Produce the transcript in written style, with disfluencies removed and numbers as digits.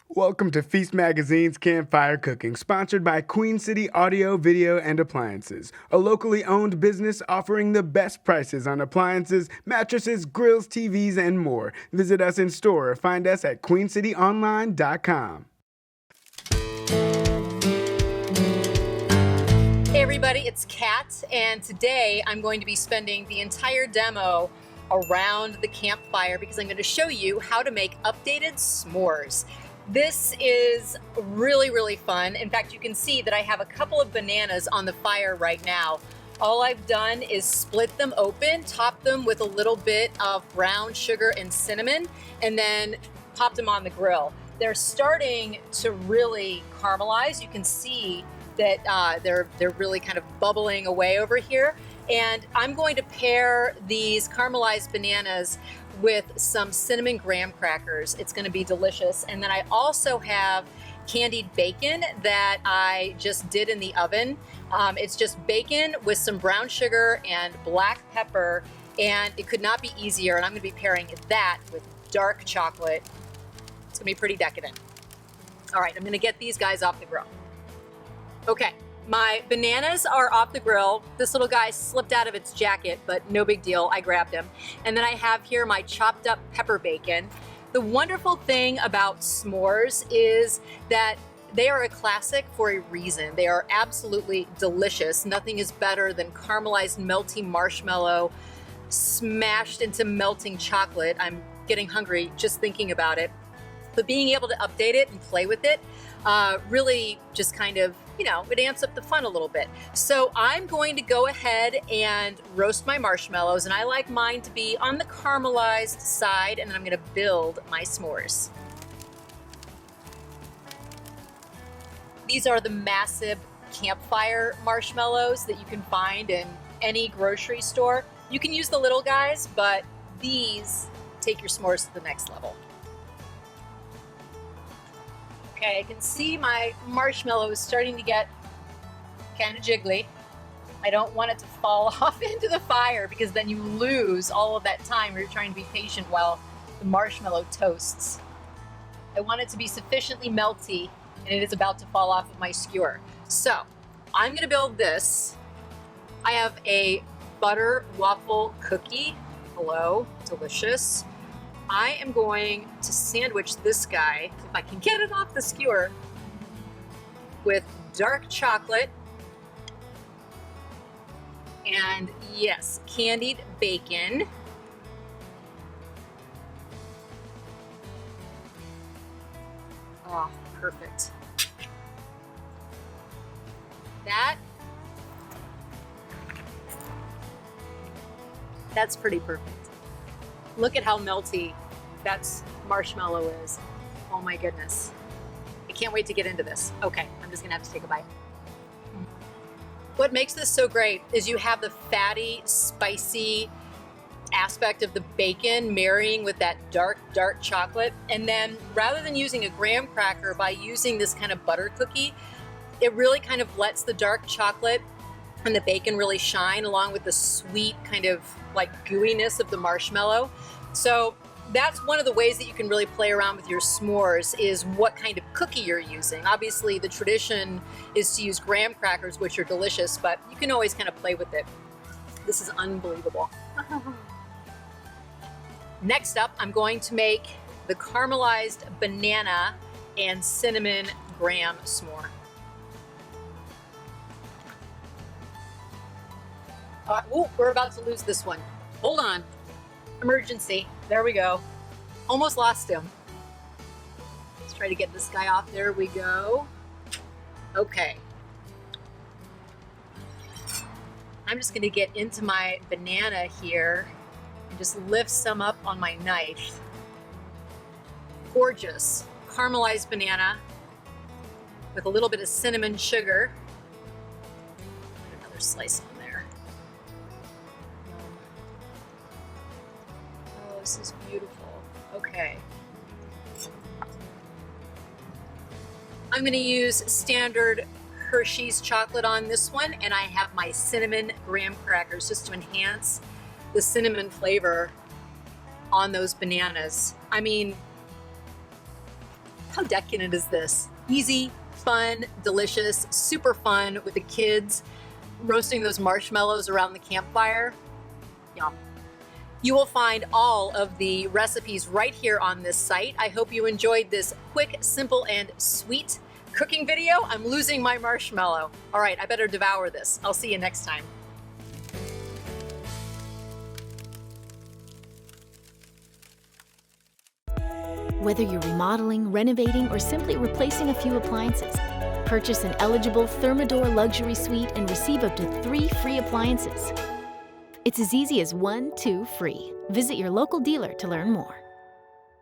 Welcome to Feast Magazine's Campfire Cooking, sponsored by Queen City Audio, Video, and Appliances, a locally owned business offering the best prices on appliances, mattresses, grills, TVs, and more. Visit us in store or find us at queencityonline.com. Hey everybody, it's Cat, and today I'm going to be spending the entire demo around the campfire because I'm going to show you how to make updated s'mores. This is really fun. In fact, you can see that I have a couple of bananas on the fire right now. All I've done is split them open, top them with a little bit of brown sugar and cinnamon, and then popped them on the grill. They're starting to really caramelize. You can see that they're really kind of bubbling away over here. And I'm going to pair these caramelized bananas with some cinnamon graham crackers. It's going to be delicious. And then I also have candied bacon that I just did in the oven. It's just bacon with some brown sugar and black pepper, and it could not be easier. And I'm going to be pairing that with dark chocolate. It's going to be pretty decadent. All right, I'm going to get these guys off the grill. Okay, my bananas are off the grill. This little guy slipped out of its jacket, but no big deal, I grabbed him. And then I have here my chopped up pepper bacon. The wonderful thing about s'mores is that they are a classic for a reason. They are absolutely delicious. Nothing is better than caramelized melty marshmallow smashed into melting chocolate. I'm getting hungry just thinking about it. But being able to update it and play with it really just kind of, it amps up the fun a little bit. So I'm going to go ahead and roast my marshmallows, and I like mine to be on the caramelized side, and then I'm going to build my s'mores. These are the massive campfire marshmallows that you can find in any grocery store. You can use the little guys, but these take your s'mores to the next level. Okay, I can see my marshmallow is starting to get kind of jiggly. I don't want it to fall off into the fire because then you lose all of that time where you're trying to be patient while the marshmallow toasts. I want it to be sufficiently melty, and it is about to fall off of my skewer. So I'm going to build this. I have a butter waffle cookie. Hello, delicious. I am going to sandwich this guy, if I can get it off the skewer, with dark chocolate and, yes, candied bacon. Oh, perfect. That's pretty perfect. Look at how melty that marshmallow is. Oh my goodness. I can't wait to get into this. Okay, I'm just gonna have to take a bite. What makes this so great is you have the fatty, spicy aspect of the bacon marrying with that dark chocolate. And then rather than using a graham cracker, by using this kind of butter cookie, it really kind of lets the dark chocolate and the bacon really shine along with the sweet kind of like gooiness of the marshmallow. So that's one of the ways that you can really play around with your s'mores, is what kind of cookie you're using. Obviously the tradition is to use graham crackers, which are delicious, but you can always kind of play with it. This is unbelievable. Next up, I'm going to make the caramelized banana and cinnamon graham s'more. Oh, we're about to lose this one. Hold on. Emergency. There we go. Almost lost him. Let's try to get this guy off. There we go. Okay. I'm just going to get into my banana here and just lift some up on my knife. Gorgeous caramelized banana with a little bit of cinnamon sugar. Put another slice on there. Oh, this is beautiful. Okay. I'm going to use standard Hershey's chocolate on this one, and I have my cinnamon graham crackers just to enhance the cinnamon flavor on those bananas. I mean, How decadent is this? Easy, fun, delicious, super fun with the kids, roasting those marshmallows around the campfire. Yum. You will find all of the recipes right here on this site. I hope you enjoyed this quick, simple, and sweet cooking video. I'm losing my marshmallow. All right, I better devour this. I'll see you next time. Whether you're remodeling, renovating, or simply replacing a few appliances, purchase an eligible Thermador luxury suite and receive up to 3 free appliances. It's as easy as 1, 2 free. Visit your local dealer to learn more.